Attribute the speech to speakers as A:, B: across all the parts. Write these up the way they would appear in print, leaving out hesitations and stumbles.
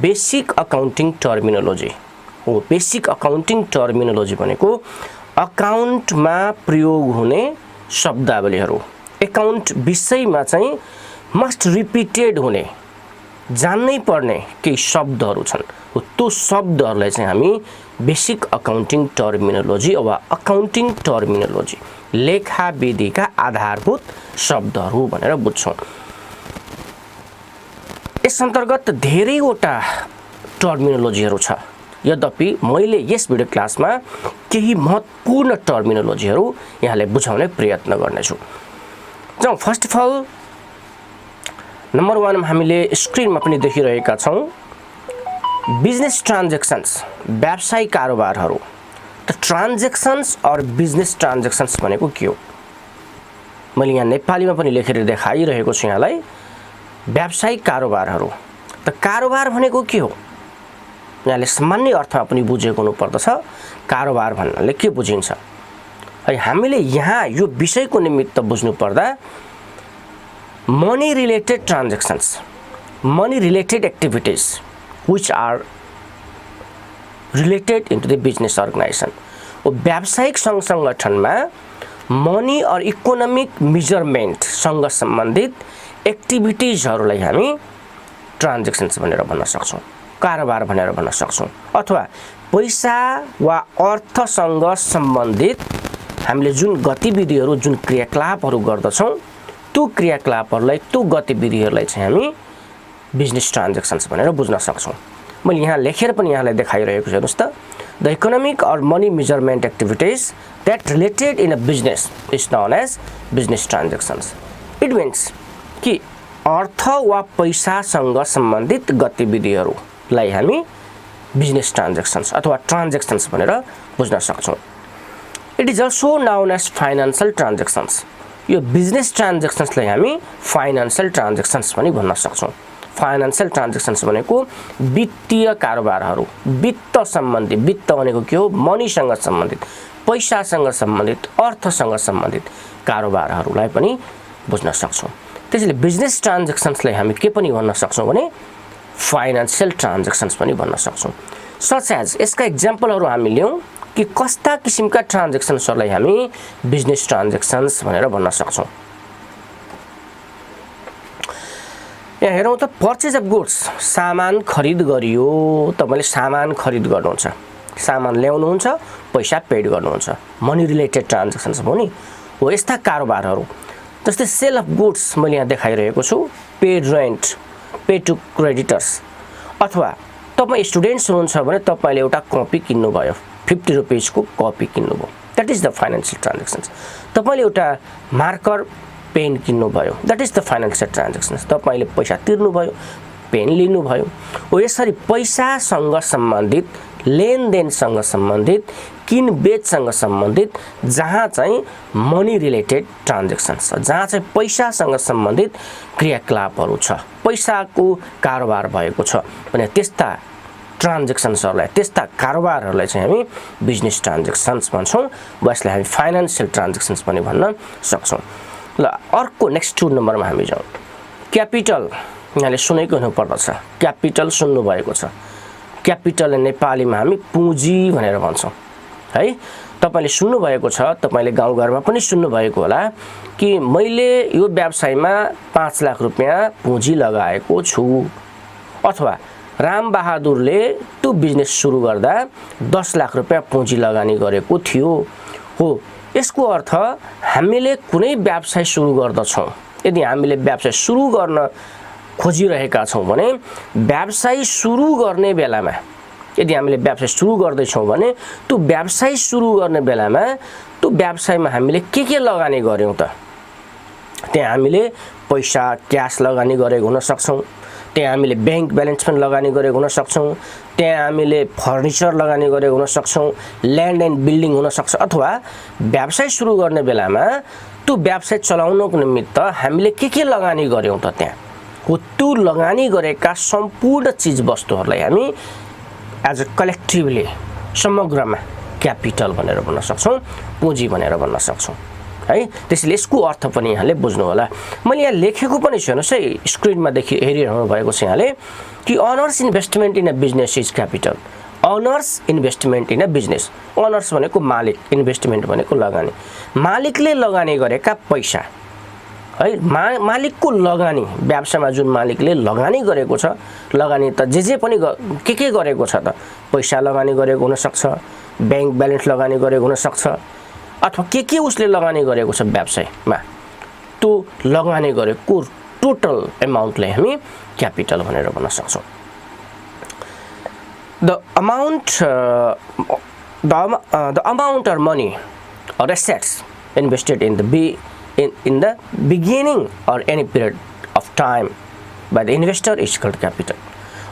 A: Basic accounting terminology हो। Basic accounting terminology भनेको अकाउन्टमा प्रयोग हुने शब्दावलीहरू, एकाउन्ट विषयमा चाहिँ मस्ट रिपिटेड हुने, जान्नै पर्ने केही शब्दहरू छन्। त्यो शब्दहरूलाई चाहिँ हामी बेसिक अकाउन्टिङ टर्मिनोलोजी वा अकाउन्टिङ टर्मिनोलोजी, लेखा विधिका आधारभूत शब्दहरू भनेर बुझ्छौँ। यस अन्तर्गत धेरैवटा टर्मिनोलोजीहरू छ, यद्यपि मैले यस भिडियो क्लासमा केही महत्त्वपूर्ण टर्मिनोलोजीहरू यहाँलाई बुझाउने प्रयत्न गर्नेछु। जाउँ, फर्स्ट अफ अल नम्बर 1 मा हामीले स्क्रिनमा पनि देखिरहेका छौँ, बिजनेस ट्रान्जेक्सन्स, व्यावसायिक कारोबारहरू। त ट्रान्जेक्सन्स और बिजनेस ट्रान्जेक्सन्स भनेको के हो? मैले यहाँ नेपालीमा पनि लेखेर देखाइरहेको छु यहाँलाई। व्यावसायिक कारोबारहरू, त कारोबार भनेको के हो? यहाँले सामान्य अर्थमा पनि बुझेको हुनुपर्दछ कारोबार भन्नाले के बुझिन्छ। है, हामीले यहाँ यो विषयको निमित्त बुझ्नु पर्दा money related transactions, money related activities which are related into the business organization। व्यावसायिक सङ्घ सङ्गठनमा मनी और इकोनोमिक मेजरमेन्टसँग सम्बन्धित एक्टिभिटिजहरूलाई हामी ट्रान्जेक्सन्स भनेर भन्न सक्छौँ, कारोबार भनेर भन्न सक्छौँ। अथवा पैसा वा अर्थसँग सम्बन्धित हामीले जुन गतिविधिहरू, जुन क्रियाकलापहरू गर्दछौँ, त्यो क्रियाकलापहरूलाई, त्यो गतिविधिहरूलाई चाहिँ हामी बिजनेस ट्रान्जेक्सन्स भनेर बुझ्न सक्छौँ। मैले यहाँ लेखेर पनि यहाँलाई देखाइरहेको छु, हेर्नुहोस् त। The economic or money measurement activities that related in a business is known as business transactions. It means कि अर्थ वा पैसासँग सम्बन्धित गतिविधिहरूलाई हामी बिजनेस ट्रान्जेक्सन्स अथवा ट्रान्जेक्सन्स भनेर बुझ्न सक्छौँ। It is also known as financial transactions. यो बिजनेस ट्रान्जेक्सन्सलाई हामी फाइनेन्सियल ट्रान्जेक्सन्स पनि भन्न सक्छौँ। फाइनेन्सियल ट्रान्जेक्सन्स भनेको वित्तीय कारोबारहरू, वित्त सम्बन्धी, वित्त भनेको के हो? मनीसँग सम्बन्धित, पैसासँग सम्बन्धित, अर्थसँग सम्बन्धित कारोबारहरूलाई पनि बुझ्न सक्छौँ। त्यसैले बिजनेस ट्रान्जेक्सन्सलाई हामी के पनि भन्न सक्छौँ भने फाइनेन्सियल ट्रान्जेक्सन्स पनि भन्न सक्छौँ। सच एज, यसका इक्जाम्पलहरू हामी लियौँ कि कस्ता किसिमका ट्रान्जेक्सन्सहरूलाई हामी बिजनेस ट्रान्जेक्सन्स भनेर भन्न सक्छौँ। यहाँ हेरौँ त, पर्चेज अफ गुड्स, सामान खरिद गरियो। तपाईँले सामान खरिद गर्नुहुन्छ, सामान ल्याउनुहुन्छ, पैसा पेड गर्नुहुन्छ, मनी रिलेटेड ट्रान्जेक्सन्स हो नि। हो यस्ता कारोबारहरू जस्तै सेल अफ गुड्स मैले यहाँ देखाइरहेको छु, paid rent, pay to creditors. अथवा तपाईँ स्टुडेन्ट्स हुनुहुन्छ भने तपाईँले एउटा कपी किन्नुभयो, 50 रुपिसको कपी किन्नुभयो, that is the financial transactions. तपाईँले एउटा मार्कर पेन किन्नुभयो, that is the financial transactions. तपाईँले पैसा तिर्नुभयो, पेन लिनुभयो। हो यसरी पैसासँग सम्बन्धित, लेनदेनसँग सम्बन्धित, किनबेचसँग सम्बन्धित जहाँ चाहिँ मनी रिलेटेड ट्रान्जेक्सन्स छ, जहाँ चाहिँ पैसासँग सम्बन्धित क्रियाकलापहरू छ, पैसाको कारोबार भएको छ भने त्यस्ता ट्रान्जेक्सन्सहरूलाई, त्यस्ता कारोबारहरूलाई चाहिँ हामी बिजनेस ट्रान्जेक्सन्स भन्छौँ, वा यसलाई हामी फाइनेन्सियल ट्रान्जेक्सन्स पनि भन्न सक्छौँ। ल, अर्को नेक्स्ट 2 नम्बरमा हामी जाउँ। क्यापिटल, यहाँले सुनेको हुनुपर्दछ, क्यापिटल सुन्नुभएको छ। क्यापिटल नेपालीमा हामी पुँजी भनेर भन्छौँ है। तपाईँले सुन्नुभएको छ, तपाईँले गाउँघरमा पनि सुन्नुभएको होला कि मैले यो व्यवसायमा 5 लाख रुपियाँ पुँजी लगाएको छु, अथवा रामबहादुरले त्यो बिजनेस सुरु गर्दा 10 लाख रुपियाँ पुँजी लगानी गरेको थियो। हो, यसको अर्थ हामीले कुनै व्यवसाय सुरु गर्दछौँ, यदि हामीले व्यवसाय सुरु गर्न खोजिरहेका छौँ भने व्यवसाय सुरु गर्ने बेलामा, यदि हामीले व्यवसाय सुरु गर्दैछौँ भने त्यो व्यवसाय सुरु गर्ने बेलामा त्यो व्यवसायमा हामीले के लगानी गर्यौँ त? त्यहाँ हामीले पैसा, क्यास लगानी गरेको हुन सक्छौँ, त्यहाँ हामीले बैंक ब्यालेन्स पनि लगानी गरेको हुन सक्छौँ, त्यहाँ हामीले फर्निचर लगानी गरेको हुन सक्छौँ, ल्यान्ड एन्ड बिल्डिङ हुन सक्छ। अथवा व्यवसाय सुरु गर्ने बेलामा त्यो व्यवसाय चलाउनको निमित्त हामीले के लगानी गर्यौँ त? त्यहाँ हो त्यो लगानी गरेका सम्पूर्ण चीजवस्तुहरूलाई हामी एज अ कलेक्टिभली, समग्रमा क्यापिटल भनेर भन्न सक्छौँ, पुँजी भनेर भन्न सक्छौँ है। त्यसैले यसको अर्थ पनि यहाँले बुझ्नु होला। मैले यहाँ लेखेको पनि छु हेर्नुहोस् है, स्क्रिनमा हेरिरहनु भएको छ यहाँले कि honours investment in a business is capital. Honours investment in a business, honours भनेको मालिक, इन्भेस्टमेन्ट भनेको लगानी। मालिकले लगानी गरेका पैसा है, मालिकको लगानी, व्यवसायमा जुन मालिकले लगानी गरेको छ, लगानी त जे पनि के गरेको छ त, पैसा लगानी गरेको हुनसक्छ, ब्याङ्क ब्यालेन्स लगानी गरेको हुनसक्छ, अथवा के उसले लगानी गरेको छ व्यवसायमा, त्यो लगानी गरेको टोटल एमाउन्टलाई हामी क्यापिटल भनेर भन्न सक्छौँ। The amount or money or assets invested in the beginning or any period of time by the investor is called capital.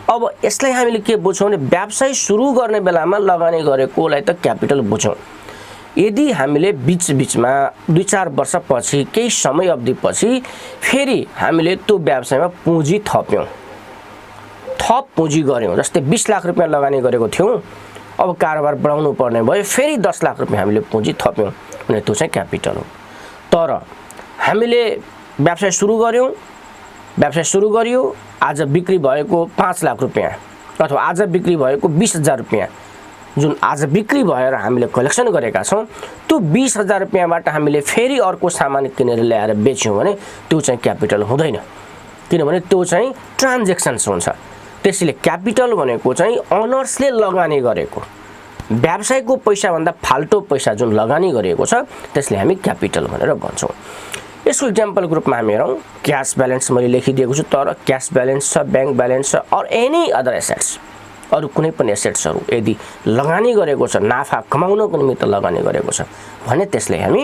A: अब यसलाई हामीले के बुझ्छौँ भने व्यवसाय सुरु गर्ने बेलामा लगानी गरेकोलाई त क्यापिटल बुझौँ। यदि हामीले बीचमा 2-4 वर्षपछि केही समय अवधिपछि फेरि हामीले त्यो व्यवसायमा पुँजी थप्यौँ, थप पुँजी गऱ्यौँ, जस्तै 20 लाख रुपियाँ लगानी गरेको थियौँ, अब कारोबार बढाउनु पर्ने भयो, फेरि 10 लाख रुपियाँ हामीले पुँजी थप्यौँ भने त्यो चाहिँ क्यापिटल हो। तर हामीले व्यवसाय सुरु गरियो, आज बिक्री भएको 5 लाख रुपियाँ अथवा आज बिक्री भएको 20,000 रुपियाँ, जुन आज बिक्री भएर हामीले कलेक्सन गरेका छौँ, त्यो 20,000 रुपियाँबाट हामीले फेरि अर्को सामान किनेर ल्याएर बेच्यौँ भने त्यो चाहिँ क्यापिटल हुँदैन, किनभने त्यो चाहिँ ट्रान्जेक्सन्स हुन्छ। त्यसैले क्यापिटल भनेको चाहिँ अनर्सले लगानी गरेको व्यवसायको पैसाभन्दा फाल्टो पैसा जुन लगानी गरिएको छ त्यसले हामी क्यापिटल भनेर भन्छौँ। यसको इक्जाम्पलको रूपमा हामी हेरौँ, क्यास ब्यालेन्स मैले लेखिदिएको छु, तर क्यास ब्यालेन्स छ, ब्याङ्क ब्यालेन्स छ, अर एनी अदर एसेट्स, अरू कुनै पनि एसेट्सहरू यदि लगानी गरेको छ, नाफा कमाउनको निमित्त लगानी गरेको छ भने त्यसलाई हामी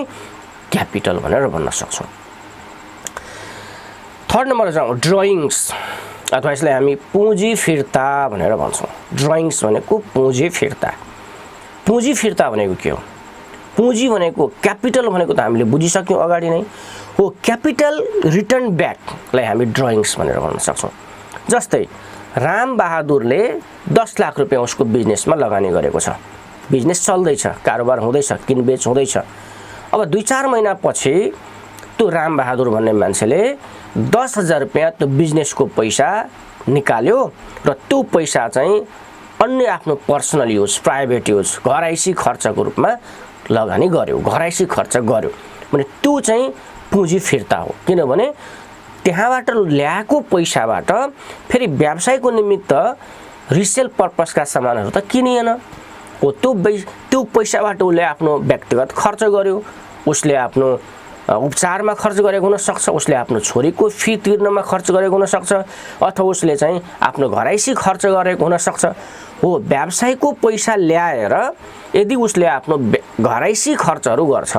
A: क्यापिटल भनेर भन्न सक्छौँ। थर्ड नम्बर जाउँ, ड्रइङ्स अथवा यसलाई हामी पुँजी फिर्ता भनेर भन्छौँ। ड्रइङ्स भनेको पुँजी फिर्ता। पुँजी फिर्ता भनेको के हो? पुँजी भनेको क्यापिटल भनेको त हामीले बुझिसक्यौँ अगाडि नै हो। क्यापिटल रिटर्न ब्याकलाई हामी ड्रइङ्स भनेर भन्न सक्छौँ। जस्तै राम बहादुरले 10 लाख रुपियाँ उसको बिजनेसमा लगानी गरेको छ, बिजनेस चल्दैछ, कारोबार हुँदैछ, किनबेच हुँदैछ। अब 2-4 महिनापछि त्यो राम बहादुर भन्ने मान्छेले 10,000 रुपियाँ त्यो बिजनेसको पैसा निकाल्यो र त्यो पैसा चाहिँ अन्य आफ्नो पर्सनल युज, प्राइभेट युज, घरैसी खर्चको रूपमा लगानी गर्यो, घरैसी खर्च गर्यो भने त्यो चाहिँ पुँजी फिर्ता हो। किनभने त्यहाँबाट ल्याएको पैसाबाट फेरि व्यवसायको निमित्त रिसेल पर्पसका सामानहरू त किनिएन हो, त्यो पैसाबाट उसले आफ्नो व्यक्तिगत खर्च गर्यो, उसले आफ्नो उपचारमा खर्च गरेको हुनसक्छ, उसले आफ्नो छोरीको फी तिर्नमा खर्च गरेको हुनसक्छ, अथवा उसले चाहिँ आफ्नो घरैसी खर्च गरेको हुनसक्छ हो। व्यवसायको पैसा ल्याएर यदि उसले आफ्नो घरैसी खर्चहरू गर्छ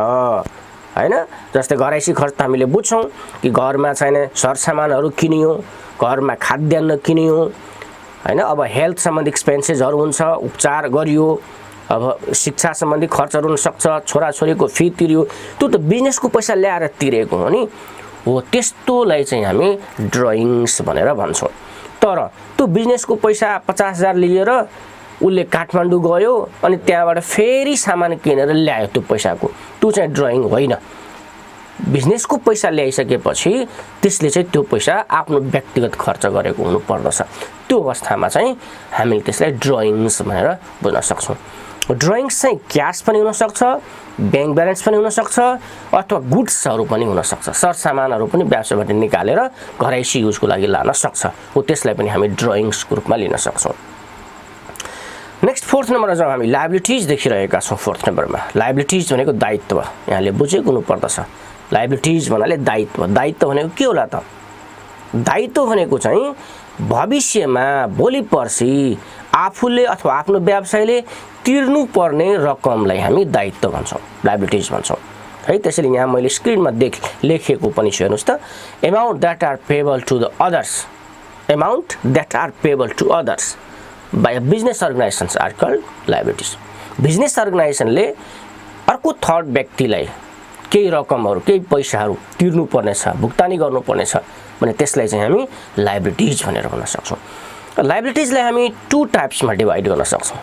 A: हैन, जस्तै घरैसी खर्च त हामीले बुझ्छौँ कि घरमा चाहिने सरसामानहरू किनियो, घरमा खाद्यान्न किनियो हैन, अब हेल्थ सम्बन्धी एक्सपेन्सेसहरू हुन्छ, उपचार गरियो, अब शिक्षा सम्बन्धी खर्चहरू हुनसक्छ, छोराछोरीको फी तिर्यो, त्यो त बिजनेसको पैसा ल्याएर तिरेको हो नि हो। त्यस्तोलाई चाहिँ हामी ड्रइङ्स भनेर भन्छौँ। तर त्यो बिजनेसको पैसा 50,000 लिएर उसले काठमाडौँ गयो अनि त्यहाँबाट फेरि सामान किनेर ल्यायो, त्यो पैसाको त्यो चाहिँ ड्रइङ होइन। बिजनेसको पैसा ल्याइसकेपछि त्यसले चाहिँ त्यो पैसा आफ्नो व्यक्तिगत खर्च गरेको हुनुपर्दछ। त्यो अवस्थामा चाहिँ हामीले त्यसलाई ड्रइङ्स भनेर बुझ्न सक्छौँ। ड्रइङ्स चाहिँ क्यास पनि हुनसक्छ, ब्याङ्क ब्यालेन्स पनि हुनसक्छ, अथवा गुड्सहरू पनि हुनसक्छ, सरसामानहरू पनि व्यवसायबाट निकालेर घरैसी युजको लागि लान सक्छ हो। त्यसलाई पनि हामी ड्रइङ्सको रूपमा लिन सक्छौँ। नेक्स्ट फोर्थ नम्बरमा जब हामी लायबिलिटिज देखिरहेका छौँ, फोर्थ नम्बरमा लायबिलिटिज भनेको दायित्व, यहाँले बुझेको हुनुपर्दछ। लायबिलिटिज भन्नाले दायित्व। दायित्व भनेको के होला त? दायित्व भनेको चाहिँ भविष्यमा भोलि पर्सि आफूले अथवा आफ्नो व्यवसायले तिर्नुपर्ने रकमलाई हामी दायित्व भन्छौँ, लायबिलिटिज भन्छौँ है। त्यसैले यहाँ मैले स्क्रिनमा लेखेको पनि छु, हेर्नुहोस् त, amount that are payable to the others, amount that are payable to others by business organisations are called liabilities. Business अर्गनाइजेसनले अर्को थर्ड व्यक्तिलाई केही रकमहरू, केही पैसाहरू तिर्नुपर्ने छ, भुक्तानी गर्नुपर्ने छ भने त्यसलाई चाहिँ हामी लायबिलिटिज भनेर भन्न सक्छौँ। लायबिलिटिजलाई हामी 2 टाइप्समा डिभाइड गर्न सक्छौँ।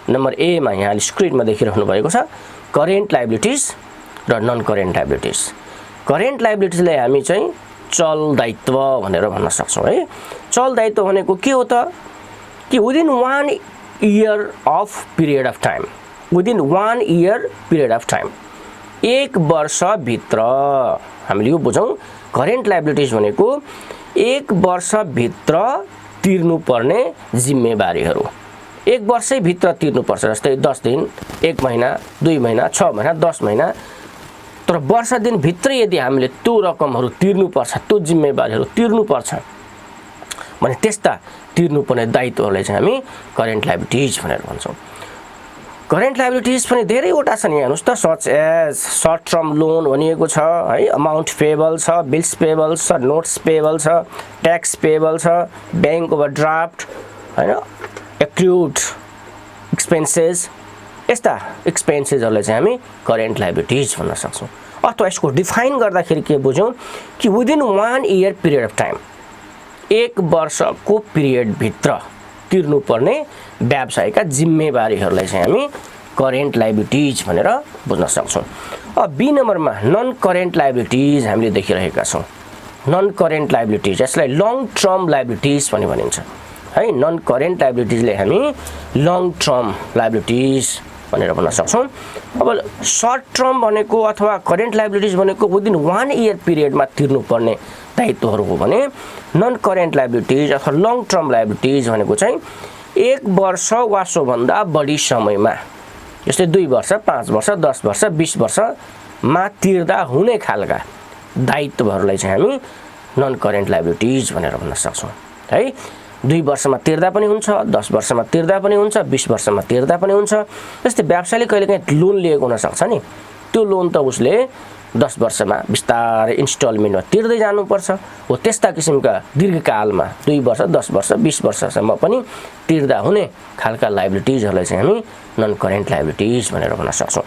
A: नम्बर ए मा यहाँले स्क्रिनमा देखिरहनु भएको छ करेन्ट लायबिलिटिज र नन करेन्ट लायबिलिटिज। करेन्ट लायबिलिटिजलाई हामी चाहिँ चल दायित्व भनेर भन्न सक्छौँ है। चल दायित्व भनेको के हो त कि within 1 year of period of time, within 1 year period of time, 1 वर्षभित्र हामीले यो बुझौँ। करेन्ट लायबिलिटिज भनेको 1 वर्षभित्र तिर्नुपर्ने जिम्मेवारीहरू, 1 वर्षैभित्र तिर्नुपर्छ। जस्तै 10 दिन, 1 महिना, 2 महिना, 6 महिना, 10 महिना। तर वर्ष दिनभित्रै यदि हामीले त्यो रकमहरू तिर्नुपर्छ, त्यो जिम्मेवारीहरू तिर्नुपर्छ भने त्यस्ता तिर्नुपर्ने दायित्वहरूलाई चाहिँ हामी करेन्ट लायबिलिटिज भनेर भन्छौँ। करेन्ट लायबिलिटिज पनि धेरैवटा छन्। यहाँ हेर्नुहोस् त, such as short term loan भनिएको छ है, अमाउन्ट पेएबल छ, बिल्स पेएबल छ, नोट्स पेएबल छ, ट्याक्स पेएबल छ, ब्याङ्क ओभरड्राफ्ट हैन, एक्रुड एक्सपेन्सेस। यस्ता एक्सपेन्सेसहरूलाई चाहिँ हामी करेन्ट लायबिलिटिज भन्न सक्छौँ। अथवा यसको डिफाइन गर्दाखेरि के बुझौँ कि within 1 year period of time, 1 वर्षको पिरियडभित्र तिर्नुपर्ने व्यवसायका जिम्मेवारीहरूलाई चाहिँ हामी करेन्ट लायबिलिटिज भनेर बुझ्न सक्छौँ। अब बी नम्बरमा नन करेन्ट लायबिलिटिज हामीले देखिरहेका छौँ। नन करेन्ट लायबिलिटिज, यसलाई लङ टर्म लायबिलिटिज पनि भनिन्छ है। नन करेन्ट लायबिलिटिजले हामी लङ टर्म लायबिलिटिज भनेर भन्न सक्छौँ। अब सर्ट टर्म भनेको अथवा करेन्ट लायबिलिटिज भनेको विदिन 1 इयर पिरियडमा तिर्नुपर्ने दायित्वहरू हो भने नन करेन्ट लायबिलिटिज अथवा लङ टर्म लायबिलिटिज भनेको चाहिँ 1 वर्ष वा सोभन्दा बढी समयमा, जस्तै 2 वर्ष, 5 वर्ष, 10 वर्ष, 20 वर्षमा तिर्दा हुने खालका दायित्वहरूलाई चाहिँ हामी नन करेन्ट लायबिलिटिज भनेर भन्न सक्छौँ है। 2 वर्षमा तिर्दा पनि हुन्छ, 10 वर्षमा तिर्दा पनि हुन्छ, 20 वर्षमा तिर्दा पनि हुन्छ। जस्तै व्यवसायले कहिलेकाहीँ लोन लिएको हुनसक्छ नि, त्यो लोन त उसले 10 वर्षमा बिस्तारै इन्स्टलमेन्टमा तिर्दै जानुपर्छ। हो त्यस्ता किसिमका दीर्घकालमा 2 वर्ष, 10 वर्ष, 20 वर्षसम्म पनि तिर्दा हुने खालका लायबिलिटिजहरूलाई चाहिँ हामी नन करेन्ट लायबिलिटिज भनेर भन्न सक्छौँ।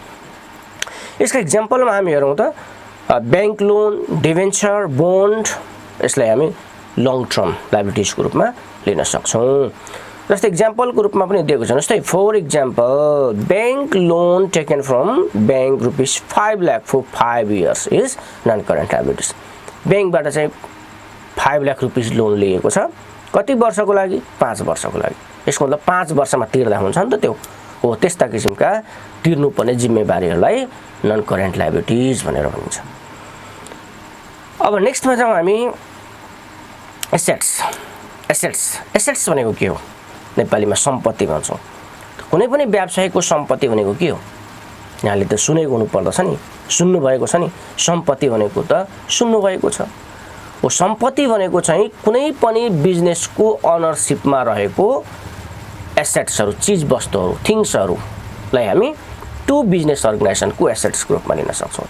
A: यसका इक्जाम्पलमा हामी हेरौँ त ब्याङ्क लोन, डिभेन्चर, बोन्ड, यसलाई हामी लङ टर्म लायबिलिटिजको रूपमा लिन सक्छौँ। जस्तै इक्जाम्पलको रूपमा पनि दिएको छ। जस्तै for example, bank loan taken from bank ₹5 lakh for 5 years is non current liabilities. ब्याङ्कबाट चाहिँ ₹5 लाख लोन लिएको छ, कति वर्षको लागि? 5 वर्षको लागि। यसको मतलब 5 वर्षमा तिर्दा हुन्छ नि त त्यो। हो त्यस्ता किसिमका तिर्नुपर्ने जिम्मेवारीहरूलाई नन करेन्ट लायबिलिटिज भनेर भनिन्छ। अब नेक्स्टमा जाउँ हामी एसेट्स। एसेट्स भनेको के हो? नेपालीमा सम्पत्ति भन्छौँ। कुनै पनि व्यवसायको सम्पत्ति भनेको के हो? यहाँले त सुनेको हुनुपर्दछ नि, सुन्नुभएको छ नि। सम्पत्ति भनेको त सुन्नुभएको छ। हो सम्पत्ति भनेको चाहिँ कुनै पनि बिजनेसको अनरसिपमा रहेको एसेट्सहरू, चिजवस्तुहरू, थिङ्सहरूलाई हामी त्यो बिजनेस अर्गनाइजेसनको एसेट्सको रूपमा लिन सक्छौँ।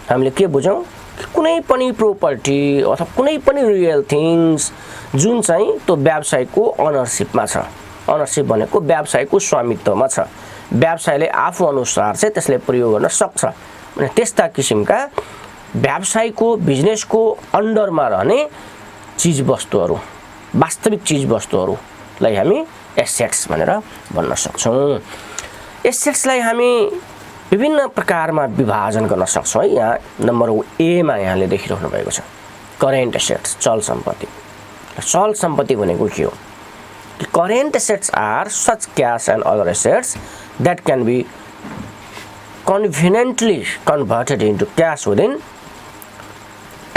A: हामीले के बुझौँ? कुनै पनि प्रोपर्टी अथवा कुनै पनि रियल थिङ्स जुन चाहिँ त्यो व्यवसायको अनरसिपमा छ। अनरसिप भनेको व्यवसायको स्वामित्वमा छ, व्यवसायले आफू अनुसार चाहिँ त्यसले प्रयोग गर्न सक्छ भने त्यस्ता किसिमका व्यवसायको बिजनेसको अन्डरमा रहने चिजवस्तुहरू, वास्तविक चिजवस्तुहरूलाई हामी एसेट्स भनेर भन्न सक्छौँ। एसेट्सलाई हामी विभिन्न प्रकारमा विभाजन गर्न सक्छौँ है। यहाँ नम्बर ए मा यहाँले देखिरहनु भएको छ करेन्ट एसेट्स, चल सम्पत्ति। चल सम्पत्ति भनेको के हो? Current assets are such cash and other assets that can be conveniently converted into cash within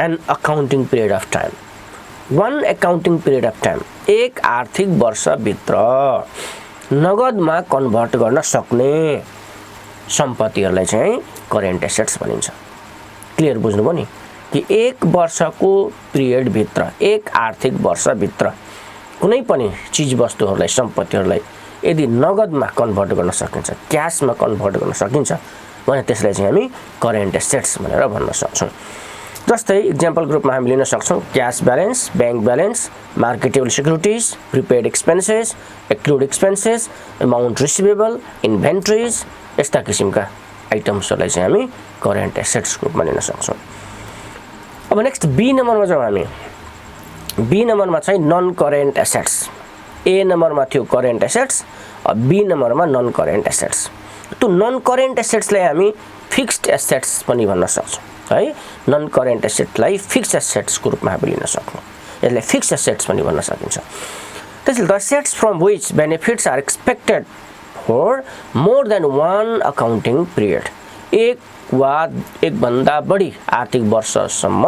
A: an accounting period of time. 1 accounting period of time, 1 आर्थिक वर्षभित्र नगदमा कन्भर्ट गर्न सक्ने सम्पत्तिहरूलाई चाहिँ करेन्ट एसेट्स भनिन्छ। क्लियर बुझ्नुभयो नि कि 1 वर्षको पिरियडभित्र, 1 आर्थिक वर्षभित्र कुनै पनि चिजवस्तुहरूलाई, सम्पत्तिहरूलाई यदि नगदमा कन्भर्ट गर्न सकिन्छ, क्यासमा कन्भर्ट गर्न सकिन्छ भने त्यसलाई चाहिँ हामी करेन्ट एसेट्स भनेर भन्न सक्छौँ। जस्तै इक्जाम्पलको रूपमा हामी लिन सक्छौँ cash balance, bank balance, marketable securities, prepaid expenses, accrued expenses, amount receivable, inventories, यस्ता किसिमका आइटम्सहरूलाई चाहिँ हामी करेन्ट एसेट्सको रूपमा लिन सक्छौँ। अब नेक्स्ट बी नम्बरमा जाउँ हामी। बी नम्बरमा चाहिँ नन करेन्ट एसेट्स। ए नम्बरमा थियो करेन्ट एसेट्स, अब बी नम्बरमा नन करेन्ट एसेट्स। त्यो नन करेन्ट एसेट्सलाई हामी फिक्स्ड एसेट्स पनि भन्न सक्छौँ है। नन करेन्ट एसेटलाई फिक्स्ड एसेट्सको रूपमा हामी लिन सक्छौँ। यसलाई फिक्स्ड एसेट्स पनि भन्न सकिन्छ। त्यसैले the assets from which benefits are expected for more than one accounting period, एक वा एकभन्दा बढी आर्थिक वर्षसम्म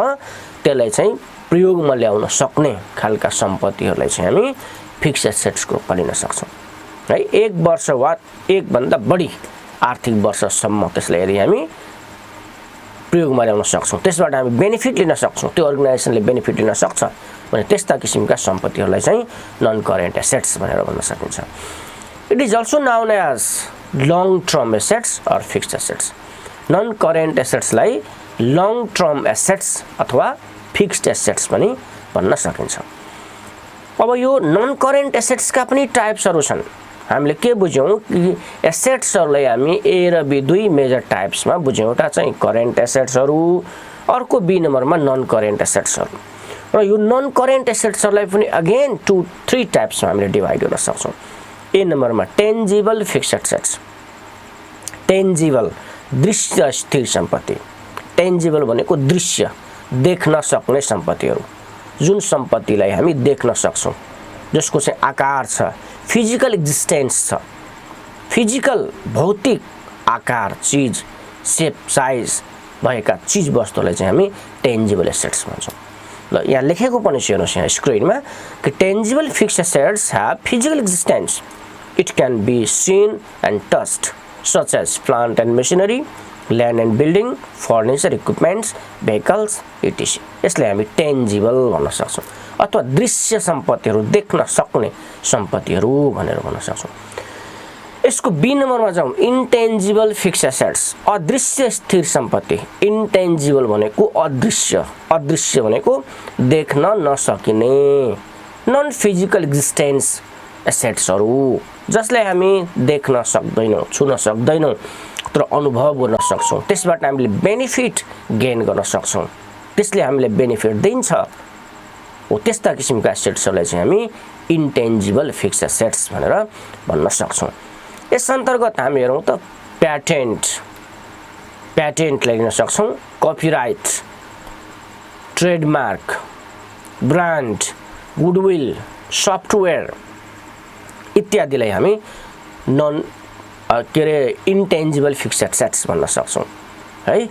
A: त्यसलाई चाहिँ प्रयोगमा ल्याउन सक्ने खालका सम्पत्तिहरूलाई चाहिँ हामी फिक्स्ड एसेट्सको रूपमा लिन सक्छौँ है। एक वर्ष वा एकभन्दा बढी आर्थिक वर्षसम्म त्यसलाई यदि हामी प्रयोगमा ल्याउन सक्छौँ, त्यसबाट हामी बेनिफिट लिन सक्छौँ, त्यो अर्गनाइजेसनले बेनिफिट लिन सक्छ भने त्यस्ता किसिमका सम्पत्तिहरूलाई चाहिँ नन करेन्ट एसेट्स भनेर भन्न सकिन्छ। It is also known as long term assets or fixed assets. Non current एसेट्सलाई लङ टर्म एसेट्स अथवा फिक्स्ड एसेट्स पनि भन्न सकिन्छ। अब यो नन करेन्ट एसेट्सका पनि टाइप्सहरू छन्। हामीले के बुझ्यौँ कि एसेट्सहरूलाई हामी ए र बी दुई मेजर टाइप्समा बुझ्यौँ। एउटा चाहिँ करेन्ट एसेट्सहरू, अर्को बी नम्बरमा नन करेन्ट एसेट्सहरू। र यो नन करेन्ट एसेट्सहरूलाई पनि अगेन 2-3 टाइप्समा हामीले डिभाइड गर्न सक्छौँ। ए नम्बरमा टेन्जिबल फिक्स्ड एसेट्स। टेन्जिबल दृश्य स्थिर सम्पत्ति। टेन्जिबल भनेको दृश्य देख्न सक्ने सम्पत्तिहरू, जुन सम्पत्तिलाई हामी देख्न सक्छौँ, जसको चाहिँ आकार छ, फिजिकल एक्जिस्टेन्स छ, फिजिकल भौतिक आकार, चिज, सेप, साइज भएका चिज वस्तुलाई चाहिँ हामी टेन्जिबल एसेट्स भन्छौँ। ल यहाँ लेखेको पनि छ हेर्नुहोस् यहाँ स्क्रिनमा कि tangible fixed assets have physical existence, it can be seen and touched such as plant and machinery, land and building, furniture, equipments, vehicles etc. यसलाई हामी टेन्जिबल भन्न सक्छौँ अथवा दृश्य सम्पत्तिहरू, देख्न सक्ने सम्पत्तिहरू भनेर भन्न सक्छौँ। यसको बी नम्बरमा जाउँ, इन्टेन्जिबल फिक्स्ड एसेट्स, अदृश्य स्थिर सम्पत्ति। इन्टेन्जिबल भनेको अदृश्य, अदृश्य भनेको देख्न नसकिने, नन फिजिकल एक्जिस्टेन्स एसेट्सहरू, जसलाई हामी देख्न सक्दैनौँ, छुन सक्दैनौँ, तर अनुभव गर्न सक्छौँ, त्यसबाट हामीले बेनिफिट गेन गर्न सक्छौँ, त्यसले हामीले बेनिफिट दिन्छ, हो त्यस्ता किसिमका एसेट्सहरूलाई चाहिँ हामी इन्टेन्जिबल फिक्स्ड एसेट्स भनेर भन्न सक्छौँ। यस अन्तर्गत हामी हेरौँ त प्याटेन्टलाई लिन सक्छौँ, copyright, trademark, brand, goodwill, software इत्यादिलाई हामी नन इन्टेन्जिबल फिक्स्ड एसेट्स भन्न सक्छौँ है।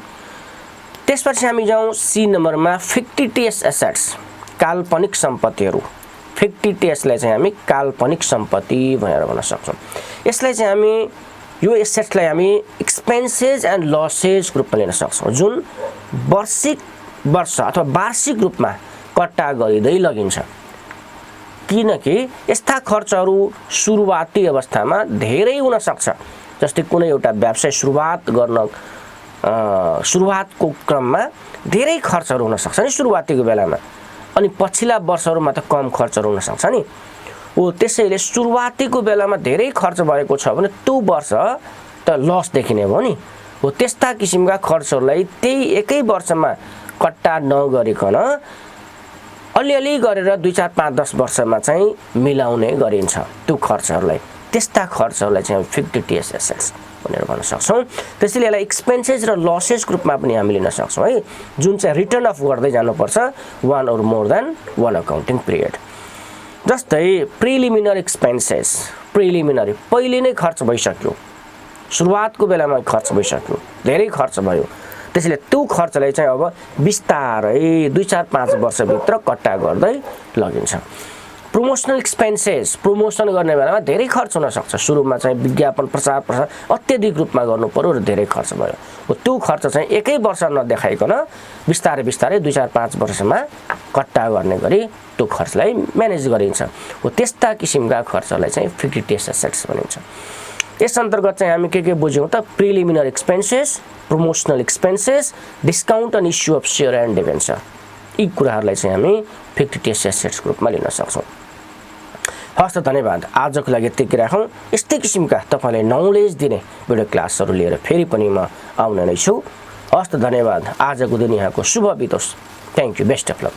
A: त्यसपछि हामी जाउँ सी नम्बरमा फिक्टिटियस एसेट्स, काल्पनिक सम्पत्तिहरू। फिक्टिटियसलाई चाहिँ हामी काल्पनिक सम्पत्ति भनेर भन्न सक्छौँ। यसलाई चाहिँ हामी यो एसेट्सलाई हामी एक्सपेन्सेस एन्ड लसेसको रूपमा लिन सक्छौँ, जुन वर्ष अथवा वार्षिक रूपमा कट्टा गरिँदै लगिन्छ। किनकि यस्ता खर्चहरू सुरुवाती अवस्थामा धेरै हुन सक्छ, जस्तै कुनै एउटा व्यवसाय सुरुवातको क्रममा धेरै खर्चहरू हुन सक्छ नि सुरुवातीको बेलामा, अनि पछिल्ला वर्षहरूमा त कम खर्चहरू हुन सक्छ नि। हो त्यसैले सुरुवातीको बेलामा धेरै खर्च भएको छ भने त्यो वर्ष त लस देखिने भयो नि। हो त्यस्ता किसिमका खर्चहरूलाई त्यही एकै वर्षमा कट्टा नगरिकन अलिअलि गरेर 2, 4, 5, 10 वर्षमा चाहिँ मिलाउने गरिन्छ त्यो खर्चहरूलाई। त्यस्ता खर्चहरूलाई चाहिँ हामी फिक्टिटियस एसेट्स भनेर भन्न सक्छौँ। त्यसैले यसलाई एक्सपेन्सेस र लसेसको रूपमा पनि हामी लिन सक्छौँ है, जुन चाहिँ रिटर्न अफ गर्दै जानुपर्छ 1 or more than 1 accounting period. जस्तै प्रिलिमिनरी एक्सपेन्सेस, प्रिलिमिनरी पहिले नै खर्च भइसक्यो, सुरुवातको बेलामा खर्च भइसक्यो, धेरै खर्च भयो, त्यसैले त्यो खर्चलाई चाहिँ अब बिस्तारै 2, 4, 5 वर्षभित्र कट्टा गर्दै लगिन्छ। प्रमोसनल एक्सपेन्सेस, प्रमोसन गर्ने बेलामा धेरै खर्च हुन सक्छ, सुरुमा चाहिँ विज्ञापन प्रचार अत्यधिक रूपमा गर्नु पर्यो र धेरै खर्च भयो, त्यो खर्च चाहिँ एकै वर्ष नदेखाइकन बिस्तारै बिस्तारै 2, 4, 5 वर्षमा कट्टा गर्ने गरी त्यो खर्चलाई म्यानेज गरिन्छ। हो त्यस्ता किसिमका खर्चलाई चाहिँ फिक्टिटियस एसेट्स भनिन्छ। यस अन्तर्गत चाहिँ हामी के बुझ्यौँ त, preliminary expenses, promotional expenses, discount and issue of share and debenture, यी कुराहरूलाई चाहिँ हामी फिक्टिटियस एसेट्सको रूपमा लिन सक्छौँ। हस् त धन्यवाद। आजको लागि यतिकै राखौँ। यस्तै किसिमका तपाईँलाई नलेज दिने भिडियो क्लासहरू लिएर फेरि पनि म आउने नै छु। हस् त धन्यवाद। आजको दिन यहाँको शुभ बितोस्। Thank you. Best of lock.